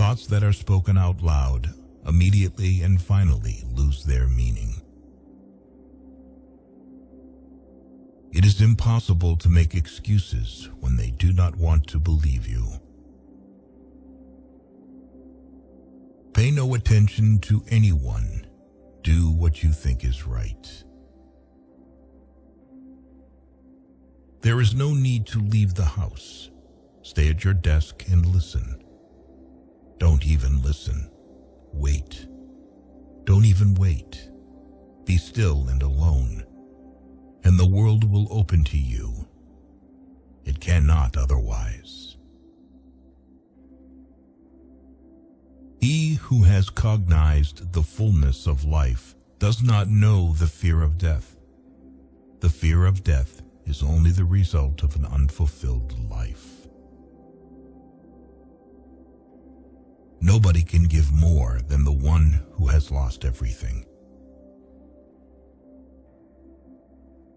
thoughts that are spoken out loud immediately and finally lose their meaning. It is impossible to make excuses when they do not want to believe you. Pay no attention to anyone. Do what you think is right. There is no need to leave the house. Stay at your desk and listen. Don't even listen. Wait. Don't even wait. Be still and alone, and the world will open to you. It cannot otherwise. He who has cognized the fullness of life does not know the fear of death. The fear of death is only the result of an unfulfilled life. Nobody can give more than the one who has lost everything.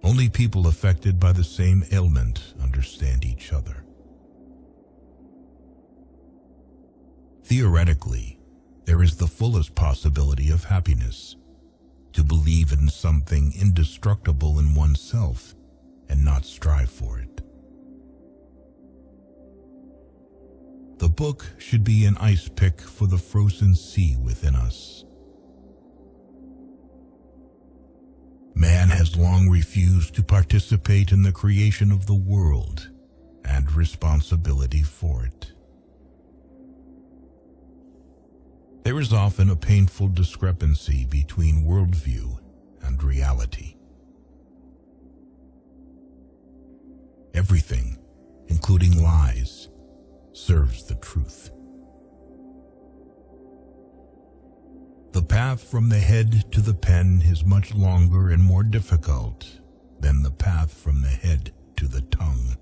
Only people affected by the same ailment understand each other. Theoretically, there is the fullest possibility of happiness, to believe in something indestructible in oneself and not strive for it. The book should be an ice pick for the frozen sea within us. Man has long refused to participate in the creation of the world and responsibility for it. There is often a painful discrepancy between worldview and reality. Everything, including lies, serves the truth. The path from the head to the pen is much longer and more difficult than the path from the head to the tongue.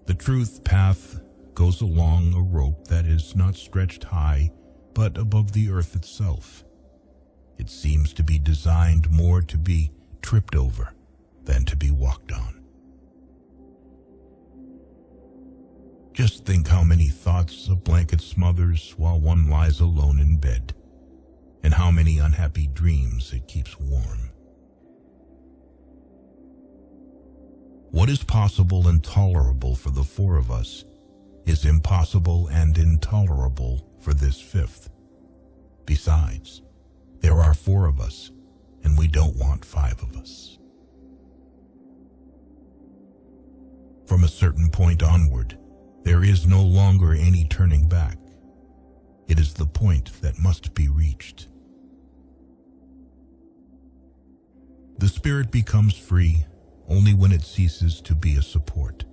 The truth path goes along a rope that is not stretched high, but above the earth itself. It seems to be designed more to be tripped over than to be walked on. Just think how many thoughts a blanket smothers while one lies alone in bed, and how many unhappy dreams it keeps warm. What is possible and tolerable for the four of us is impossible and intolerable for this fifth. Besides, there are four of us, and we don't want five of us. From a certain point onward, there is no longer any turning back. It is the point that must be reached. The spirit becomes free only when it ceases to be a support.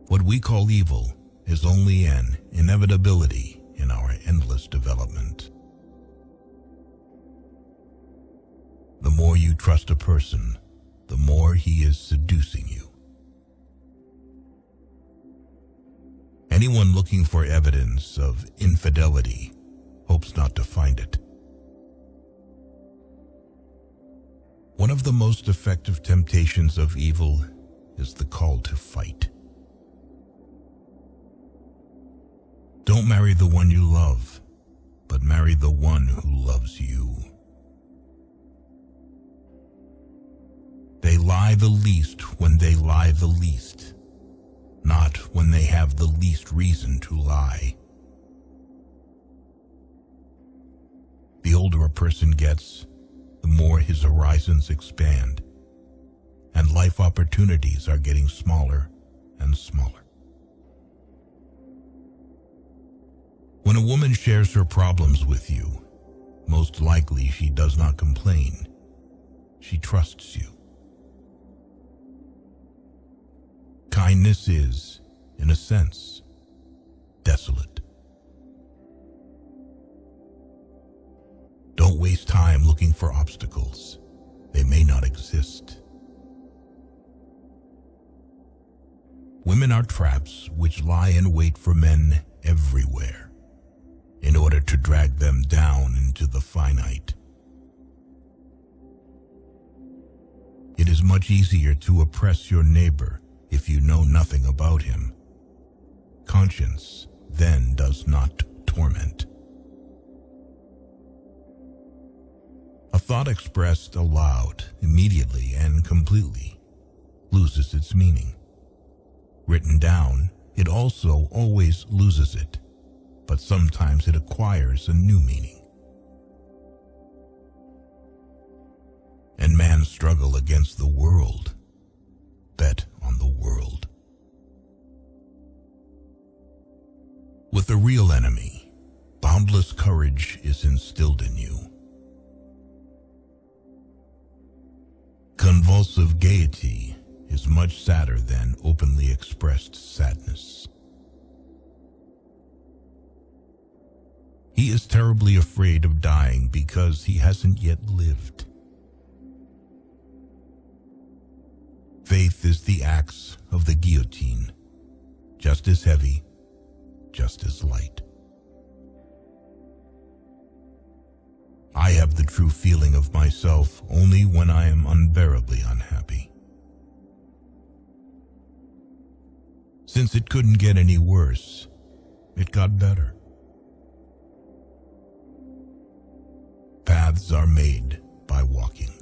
What we call evil is only an inevitability in our endless development. The more you trust a person, the more he is seducing you. Anyone looking for evidence of infidelity hopes not to find it. One of the most effective temptations of evil is the call to fight. Don't marry the one you love, but marry the one who loves you. They lie the least when they lie the least, not when they have the least reason to lie. The older a person gets, the more his horizons expand, and life opportunities are getting smaller and smaller. When a woman shares her problems with you, most likely she does not complain. She trusts you. Kindness is, in a sense, desolate. Don't waste time looking for obstacles. They may not exist. Women are traps which lie in wait for men everywhere, in order to drag them down into the finite. It is much easier to oppress your neighbor if if you know nothing about him. Conscience then does not torment. A thought expressed aloud, immediately and completely, loses its meaning. Written down, it also always loses it, but sometimes it acquires a new meaning. And man's struggle against the world, bet on the world. With a real enemy, boundless courage is instilled in you. Convulsive gaiety is much sadder than openly expressed sadness. He is terribly afraid of dying because he hasn't yet lived. Faith is the axe of the guillotine, just as heavy, just as light. I have the true feeling of myself only when I am unbearably unhappy. Since it couldn't get any worse, it got better. Paths are made by walking.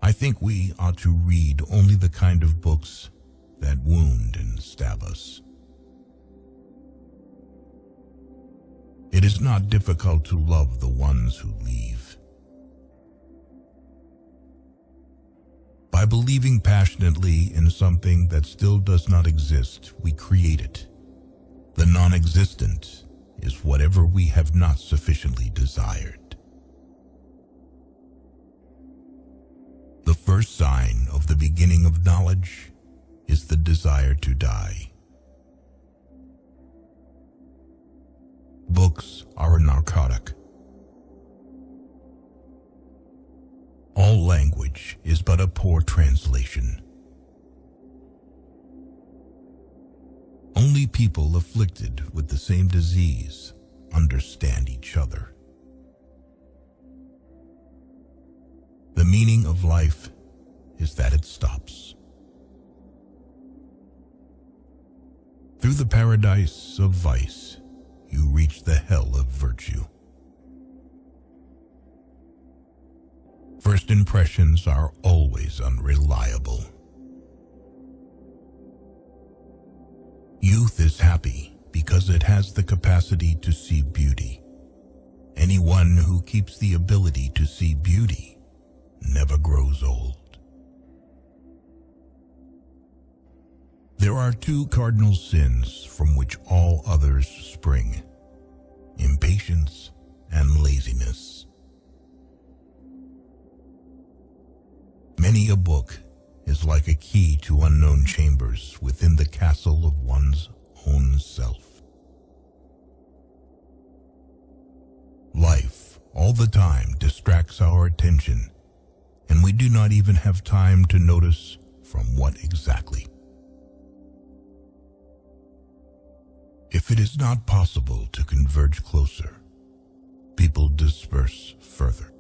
I think we ought to read only the kind of books that wound and stab us. It is not difficult to love the ones who leave. By believing passionately in something that still does not exist, we create it. The non-existent is whatever we have not sufficiently desired. The first sign of the beginning of knowledge is the desire to die. Books are a narcotic. All language is but a poor translation. Only people afflicted with the same disease understand each other. The meaning of life is that it stops. Through the paradise of vice, you reach the hell of virtue. First impressions are always unreliable. Youth is happy because it has the capacity to see beauty. Anyone who keeps the ability to see beauty never grows old. There are two cardinal sins from which all others spring: impatience and laziness. Many a book is like a key to unknown chambers within the castle of one's own self. Life all the time distracts our attention, and we do not even have time to notice from what exactly. If it is not possible to converge closer, people disperse further.